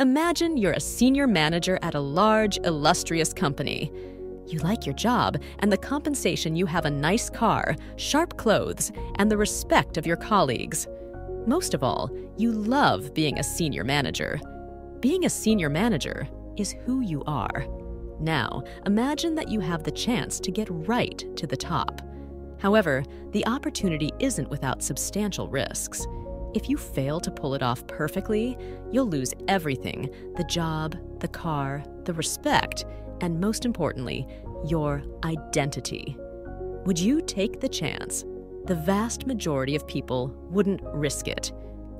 Imagine you're a senior manager at a large, illustrious company. You like your job and the compensation. You have a nice car, sharp clothes, and the respect of your colleagues. Most of all, you love being a senior manager. Being a senior manager is who you are. Now, imagine that you have the chance to get right to the top. However, the opportunity isn't without substantial risks. If you fail to pull it off perfectly, you'll lose everything: the job, the car, the respect, and most importantly, your identity. Would you take the chance? The vast majority of people wouldn't risk it.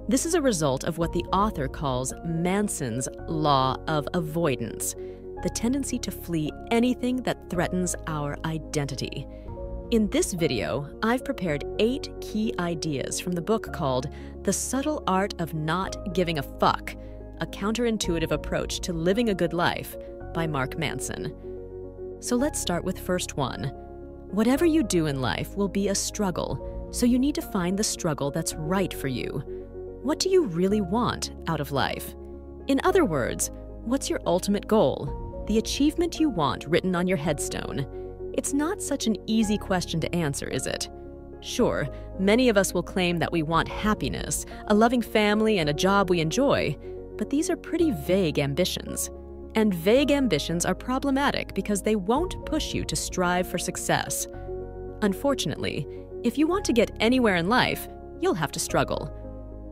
This is a result of what the author calls Manson's law of avoidance, the tendency to flee anything that threatens our identity. In this video, I've prepared 8 key ideas from the book called The Subtle Art of Not Giving a Fuck, a Counterintuitive Approach to Living a Good Life by Mark Manson. So let's start with first one. Whatever you do in life will be a struggle, so you need to find the struggle that's right for you. What do you really want out of life? In other words, what's your ultimate goal? The achievement you want written on your headstone. It's not such an easy question to answer, is it? Sure, many of us will claim that we want happiness, a loving family, and a job we enjoy, but these are pretty vague ambitions. And vague ambitions are problematic because they won't push you to strive for success. Unfortunately, if you want to get anywhere in life, you'll have to struggle.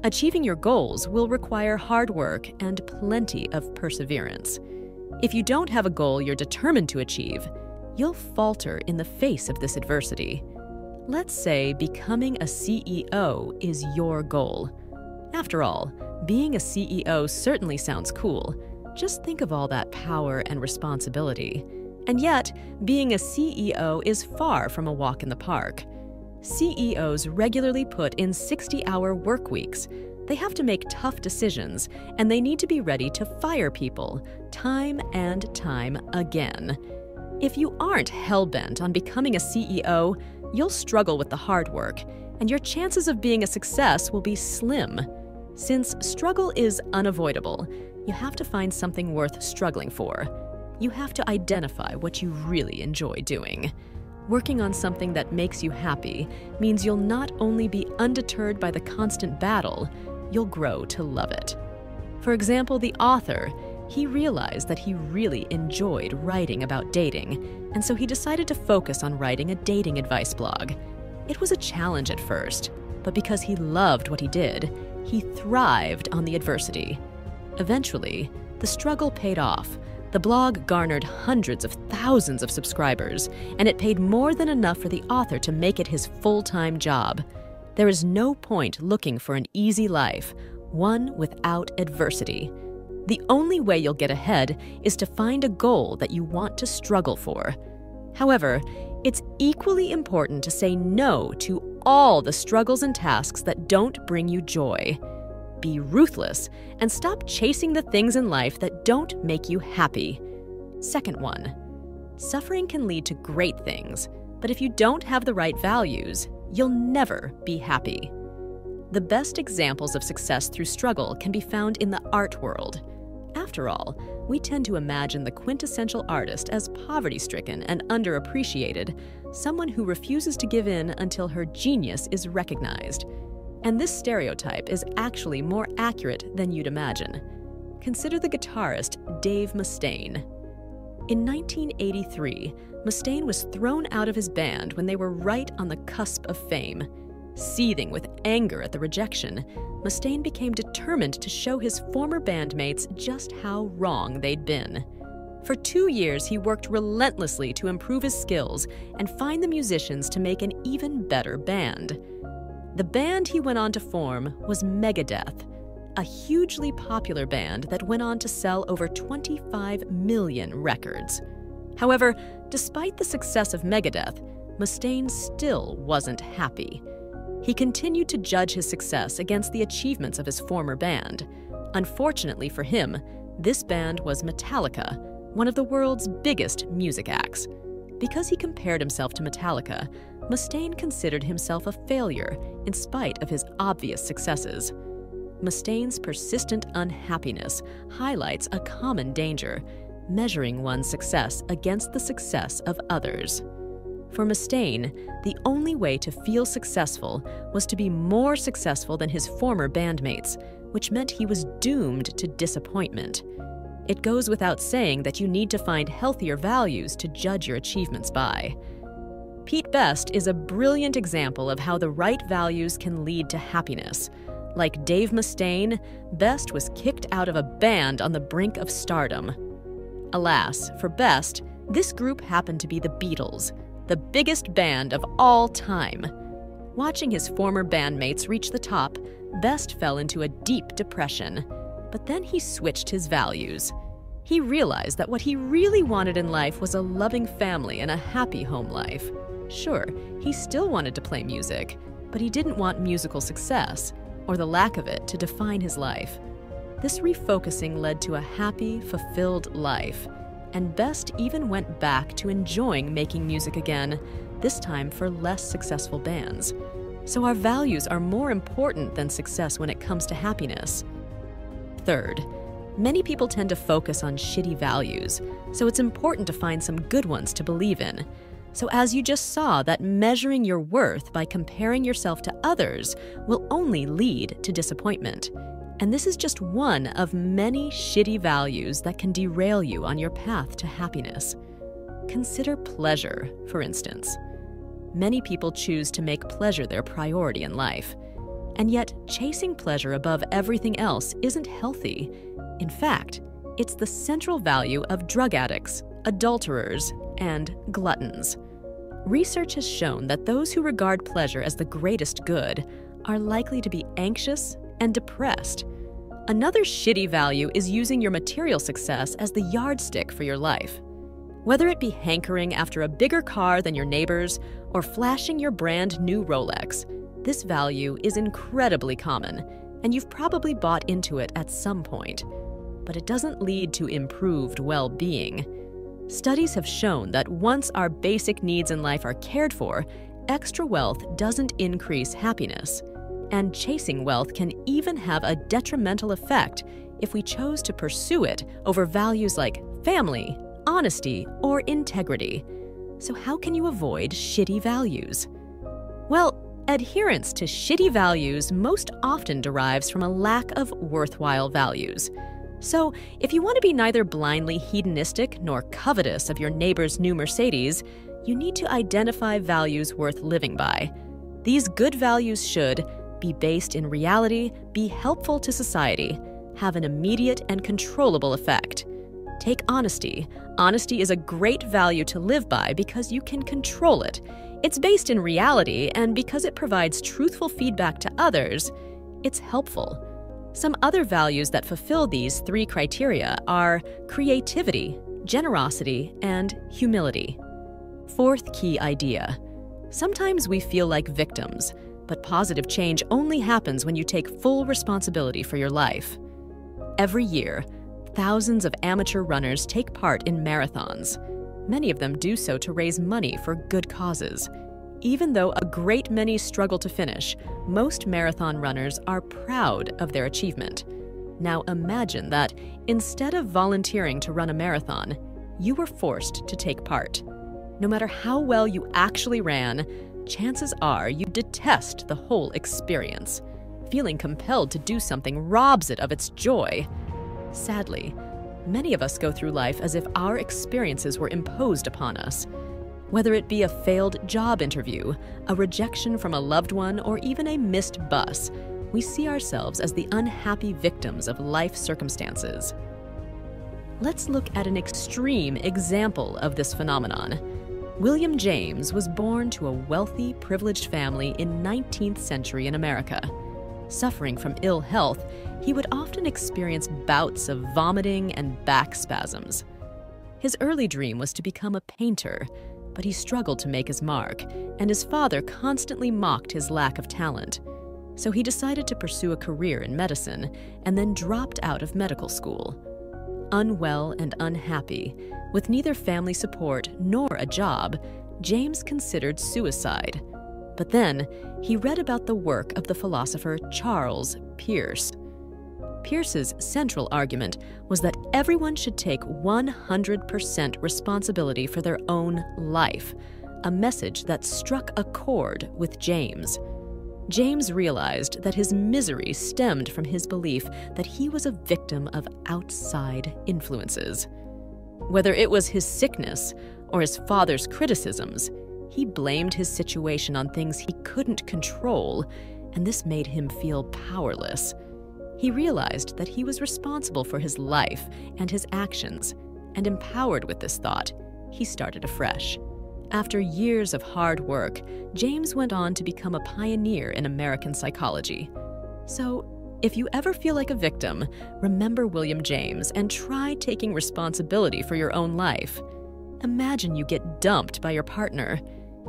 Achieving your goals will require hard work and plenty of perseverance. If you don't have a goal you're determined to achieve, you'll falter in the face of this adversity. Let's say becoming a CEO is your goal. After all, being a CEO certainly sounds cool. Just think of all that power and responsibility. And yet, being a CEO is far from a walk in the park. CEOs regularly put in 60-hour work weeks. They have to make tough decisions, and they need to be ready to fire people time and time again. If you aren't hell-bent on becoming a CEO, you'll struggle with the hard work, and your chances of being a success will be slim. Since struggle is unavoidable, you have to find something worth struggling for. You have to identify what you really enjoy doing. Working on something that makes you happy means you'll not only be undeterred by the constant battle, you'll grow to love it. For example, the author, he realized that he really enjoyed writing about dating, and so he decided to focus on writing a dating advice blog. It was a challenge at first, but because he loved what he did, he thrived on the adversity. Eventually, the struggle paid off. The blog garnered hundreds of thousands of subscribers, and it paid more than enough for the author to make it his full-time job. There is no point looking for an easy life, one without adversity. The only way you'll get ahead is to find a goal that you want to struggle for. However, it's equally important to say no to all the struggles and tasks that don't bring you joy. Be ruthless and stop chasing the things in life that don't make you happy. Second one, suffering can lead to great things, but if you don't have the right values, you'll never be happy. The best examples of success through struggle can be found in the art world. After all, we tend to imagine the quintessential artist as poverty-stricken and underappreciated, someone who refuses to give in until her genius is recognized. And this stereotype is actually more accurate than you'd imagine. Consider the guitarist Dave Mustaine. In 1983, Mustaine was thrown out of his band when they were right on the cusp of fame. Seething with anger at the rejection, Mustaine became determined to show his former bandmates just how wrong they'd been. For 2 years, he worked relentlessly to improve his skills and find the musicians to make an even better band. The band he went on to form was Megadeth, a hugely popular band that went on to sell over 25 million records. However, despite the success of Megadeth, Mustaine still wasn't happy. He continued to judge his success against the achievements of his former band. Unfortunately for him, this band was Metallica, one of the world's biggest music acts. Because he compared himself to Metallica, Mustaine considered himself a failure in spite of his obvious successes. Mustaine's persistent unhappiness highlights a common danger: measuring one's success against the success of others. For Mustaine, the only way to feel successful was to be more successful than his former bandmates, which meant he was doomed to disappointment. It goes without saying that you need to find healthier values to judge your achievements by. Pete Best is a brilliant example of how the right values can lead to happiness. Like Dave Mustaine, Best was kicked out of a band on the brink of stardom. Alas, for Best, this group happened to be the Beatles, the biggest band of all time. Watching his former bandmates reach the top, Best fell into a deep depression. But then he switched his values. He realized that what he really wanted in life was a loving family and a happy home life. Sure, he still wanted to play music, but he didn't want musical success, or the lack of it, to define his life. This refocusing led to a happy, fulfilled life. And Best even went back to enjoying making music again, this time for less successful bands. So our values are more important than success when it comes to happiness. Third, many people tend to focus on shitty values, so it's important to find some good ones to believe in. So as you just saw, that measuring your worth by comparing yourself to others will only lead to disappointment. And this is just one of many shitty values that can derail you on your path to happiness. Consider pleasure, for instance. Many people choose to make pleasure their priority in life. And yet, chasing pleasure above everything else isn't healthy. In fact, it's the central value of drug addicts, adulterers, and gluttons. Research has shown that those who regard pleasure as the greatest good are likely to be anxious and depressed. Another shitty value is using your material success as the yardstick for your life. Whether it be hankering after a bigger car than your neighbors or flashing your brand new Rolex, this value is incredibly common, and you've probably bought into it at some point. But it doesn't lead to improved well-being. Studies have shown that once our basic needs in life are cared for, extra wealth doesn't increase happiness. And chasing wealth can even have a detrimental effect if we chose to pursue it over values like family, honesty, or integrity. So how can you avoid shitty values? Well, adherence to shitty values most often derives from a lack of worthwhile values. So, if you want to be neither blindly hedonistic nor covetous of your neighbor's new Mercedes, you need to identify values worth living by. These good values should be based in reality, be helpful to society, have an immediate and controllable effect. Take honesty. Honesty is a great value to live by because you can control it. It's based in reality, and because it provides truthful feedback to others, it's helpful. Some other values that fulfill these three criteria are creativity, generosity, and humility. Fourth key idea. Sometimes we feel like victims, but positive change only happens when you take full responsibility for your life. Every year, thousands of amateur runners take part in marathons. Many of them do so to raise money for good causes. Even though a great many struggle to finish, most marathon runners are proud of their achievement. Now imagine that instead of volunteering to run a marathon, you were forced to take part. No matter how well you actually ran, chances are you detest the whole experience. Feeling compelled to do something robs it of its joy. Sadly, many of us go through life as if our experiences were imposed upon us. Whether it be a failed job interview, a rejection from a loved one, or even a missed bus, we see ourselves as the unhappy victims of life circumstances. Let's look at an extreme example of this phenomenon. William James was born to a wealthy, privileged family in 19th century in America. Suffering from ill health, he would often experience bouts of vomiting and back spasms. His early dream was to become a painter, but he struggled to make his mark, and his father constantly mocked his lack of talent. So he decided to pursue a career in medicine and then dropped out of medical school. Unwell and unhappy, with neither family support nor a job, James considered suicide. But then, he read about the work of the philosopher Charles Peirce. Pierce's central argument was that everyone should take 100% responsibility for their own life, a message that struck a chord with James. James realized that his misery stemmed from his belief that he was a victim of outside influences. Whether it was his sickness or his father's criticisms, he blamed his situation on things he couldn't control, and this made him feel powerless. He realized that he was responsible for his life and his actions, and empowered with this thought, he started afresh. After years of hard work, James went on to become a pioneer in American psychology. So, if you ever feel like a victim, remember William James and try taking responsibility for your own life. Imagine you get dumped by your partner.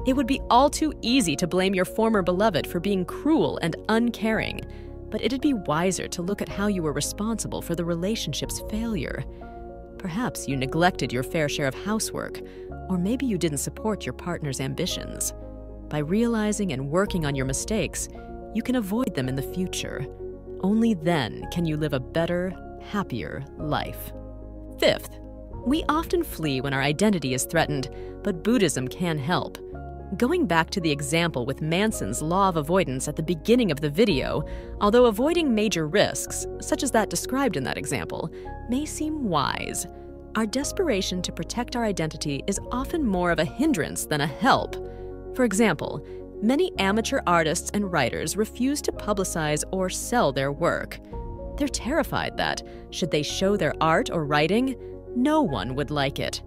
It would be all too easy to blame your former beloved for being cruel and uncaring, but it'd be wiser to look at how you were responsible for the relationship's failure. Perhaps you neglected your fair share of housework, or maybe you didn't support your partner's ambitions. By realizing and working on your mistakes, you can avoid them in the future. Only then can you live a better, happier life. Fifth, we often flee when our identity is threatened, but Buddhism can help. Going back to the example with Manson's law of avoidance at the beginning of the video, although avoiding major risks, such as that described in that example, may seem wise, our desperation to protect our identity is often more of a hindrance than a help. For example, many amateur artists and writers refuse to publicize or sell their work. They're terrified that, should they show their art or writing, no one would like it.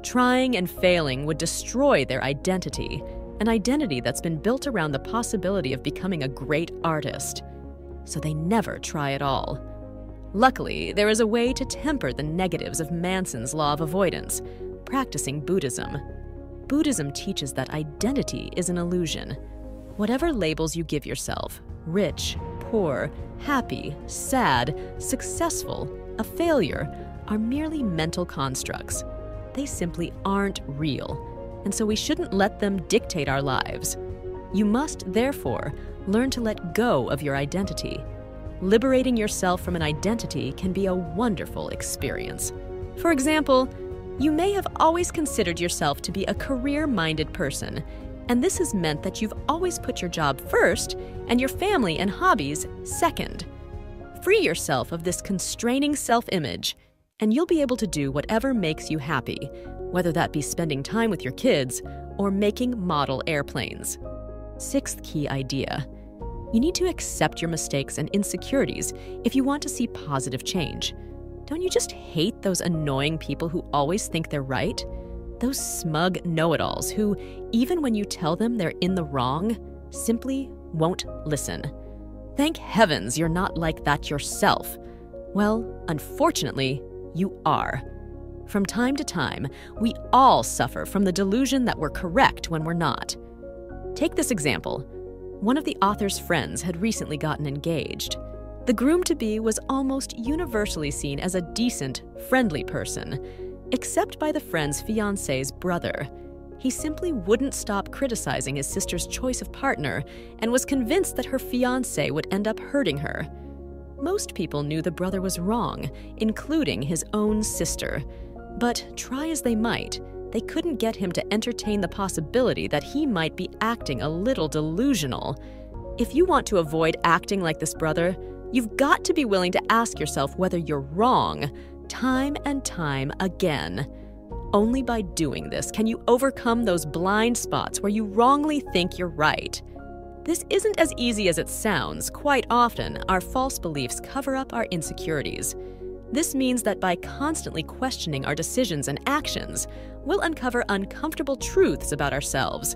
Trying and failing would destroy their identity, an identity that's been built around the possibility of becoming a great artist. So they never try at all. Luckily, there is a way to temper the negatives of Manson's law of avoidance: practicing Buddhism. Buddhism teaches that identity is an illusion. Whatever labels you give yourself, rich, poor, happy, sad, successful, a failure, are merely mental constructs. They simply aren't real, and so we shouldn't let them dictate our lives. You must, therefore, learn to let go of your identity. Liberating yourself from an identity can be a wonderful experience. For example, you may have always considered yourself to be a career-minded person, and this has meant that you've always put your job first and your family and hobbies second. Free yourself of this constraining self-image, and you'll be able to do whatever makes you happy, whether that be spending time with your kids or making model airplanes. Sixth key idea: you need to accept your mistakes and insecurities if you want to see positive change. Don't you just hate those annoying people who always think they're right? Those smug know-it-alls who, even when you tell them they're in the wrong, simply won't listen. Thank heavens you're not like that yourself. Well, unfortunately, you are. From time to time, we all suffer from the delusion that we're correct when we're not. Take this example. One of the author's friends had recently gotten engaged. The groom-to-be was almost universally seen as a decent, friendly person, except by the friend's fiancé's brother. He simply wouldn't stop criticizing his sister's choice of partner and was convinced that her fiancé would end up hurting her. Most people knew the brother was wrong, including his own sister. But try as they might, they couldn't get him to entertain the possibility that he might be acting a little delusional. If you want to avoid acting like this brother, you've got to be willing to ask yourself whether you're wrong, time and time again. Only by doing this can you overcome those blind spots where you wrongly think you're right. This isn't as easy as it sounds. Quite often, our false beliefs cover up our insecurities. This means that by constantly questioning our decisions and actions, we'll uncover uncomfortable truths about ourselves.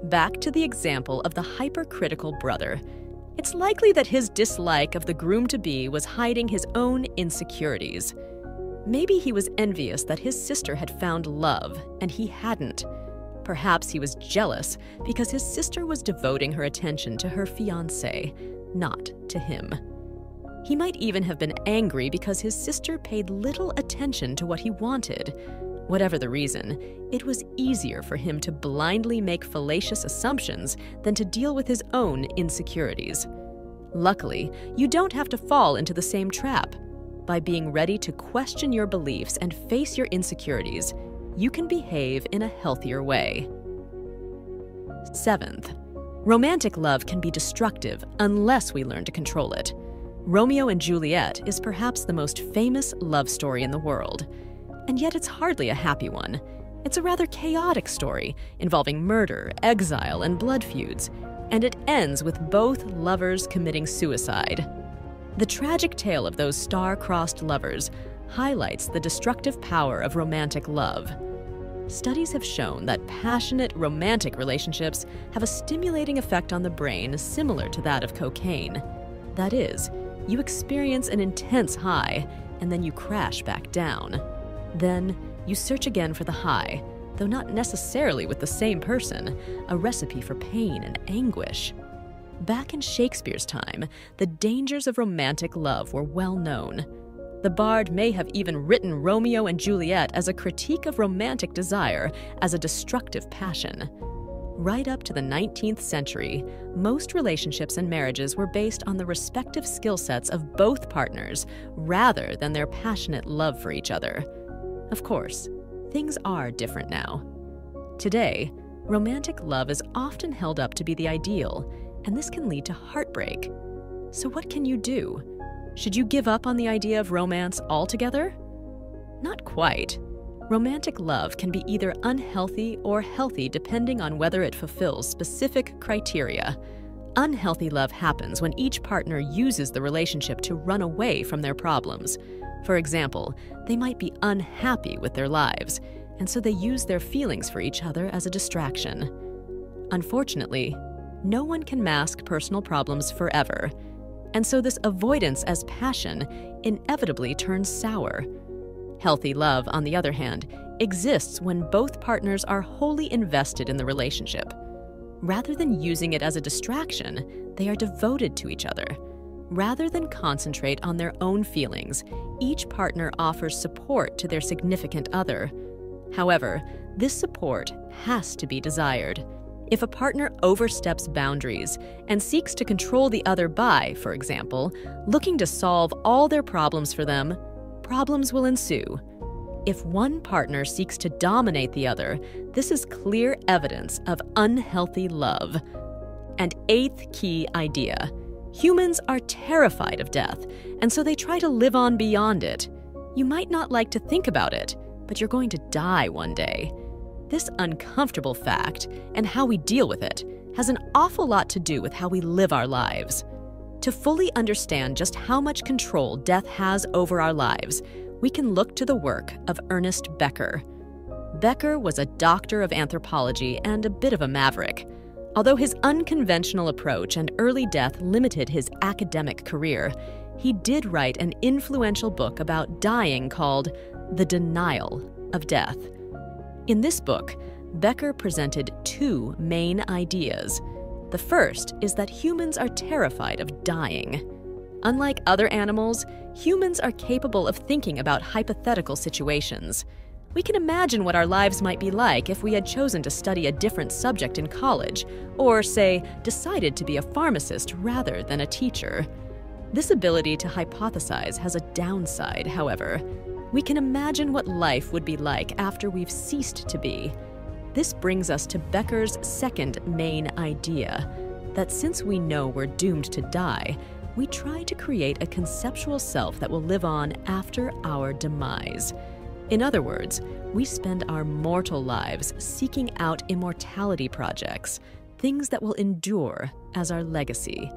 Back to the example of the hypercritical brother. It's likely that his dislike of the groom-to-be was hiding his own insecurities. Maybe he was envious that his sister had found love and he hadn't. Perhaps he was jealous because his sister was devoting her attention to her fiancé, not to him. He might even have been angry because his sister paid little attention to what he wanted. Whatever the reason, it was easier for him to blindly make fallacious assumptions than to deal with his own insecurities. Luckily, you don't have to fall into the same trap. By being ready to question your beliefs and face your insecurities, you can behave in a healthier way. 7th, romantic love can be destructive unless we learn to control it. Romeo and Juliet is perhaps the most famous love story in the world, and yet it's hardly a happy one. It's a rather chaotic story involving murder, exile, and blood feuds, and it ends with both lovers committing suicide. The tragic tale of those star-crossed lovers highlights the destructive power of romantic love. Studies have shown that passionate romantic relationships have a stimulating effect on the brain similar to that of cocaine. That is, you experience an intense high, and then you crash back down. Then, you search again for the high, though not necessarily with the same person, a recipe for pain and anguish. Back in Shakespeare's time, the dangers of romantic love were well known. The bard may have even written Romeo and Juliet as a critique of romantic desire as a destructive passion. Right up to the 19th century, most relationships and marriages were based on the respective skill sets of both partners rather than their passionate love for each other. Of course, things are different now. Today, romantic love is often held up to be the ideal, and this can lead to heartbreak. So what can you do? Should you give up on the idea of romance altogether? Not quite. Romantic love can be either unhealthy or healthy depending on whether it fulfills specific criteria. Unhealthy love happens when each partner uses the relationship to run away from their problems. For example, they might be unhappy with their lives, and so they use their feelings for each other as a distraction. Unfortunately, no one can mask personal problems forever, and so this avoidance as passion inevitably turns sour. Healthy love, on the other hand, exists when both partners are wholly invested in the relationship. Rather than using it as a distraction, they are devoted to each other. Rather than concentrate on their own feelings, each partner offers support to their significant other. However, this support has to be desired. If a partner oversteps boundaries and seeks to control the other by, for example, looking to solve all their problems for them, problems will ensue. If one partner seeks to dominate the other, this is clear evidence of unhealthy love. And 8th key idea: humans are terrified of death, and so they try to live on beyond it. You might not like to think about it, but you're going to die one day. This uncomfortable fact, and how we deal with it, has an awful lot to do with how we live our lives. To fully understand just how much control death has over our lives, we can look to the work of Ernest Becker. Becker was a doctor of anthropology and a bit of a maverick. Although his unconventional approach and early death limited his academic career, he did write an influential book about dying called The Denial of Death. In this book, Becker presented two main ideas. The first is that humans are terrified of dying. Unlike other animals, humans are capable of thinking about hypothetical situations. We can imagine what our lives might be like if we had chosen to study a different subject in college, or, say, decided to be a pharmacist rather than a teacher. This ability to hypothesize has a downside, however. We can imagine what life would be like after we've ceased to be. This brings us to Becker's second main idea, that since we know we're doomed to die, we try to create a conceptual self that will live on after our demise. In other words, we spend our mortal lives seeking out immortality projects, things that will endure as our legacy.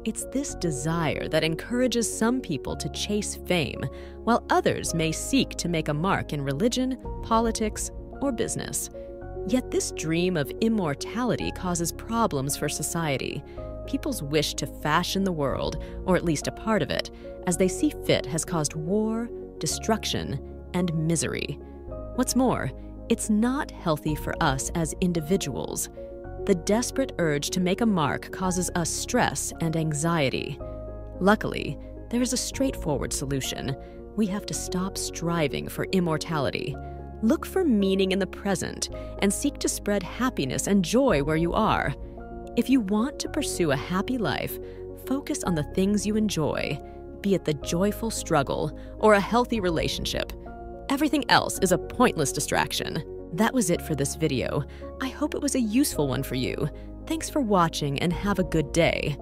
It's this desire that encourages some people to chase fame, while others may seek to make a mark in religion, politics, or business. Yet this dream of immortality causes problems for society. People's wish to fashion the world, or at least a part of it, as they see fit has caused war, destruction, and misery. What's more, it's not healthy for us as individuals. The desperate urge to make a mark causes us stress and anxiety. Luckily, there is a straightforward solution. We have to stop striving for immortality. Look for meaning in the present and seek to spread happiness and joy where you are. If you want to pursue a happy life, focus on the things you enjoy, be it the joyful struggle or a healthy relationship. Everything else is a pointless distraction. That was it for this video. I hope it was a useful one for you. Thanks for watching and have a good day.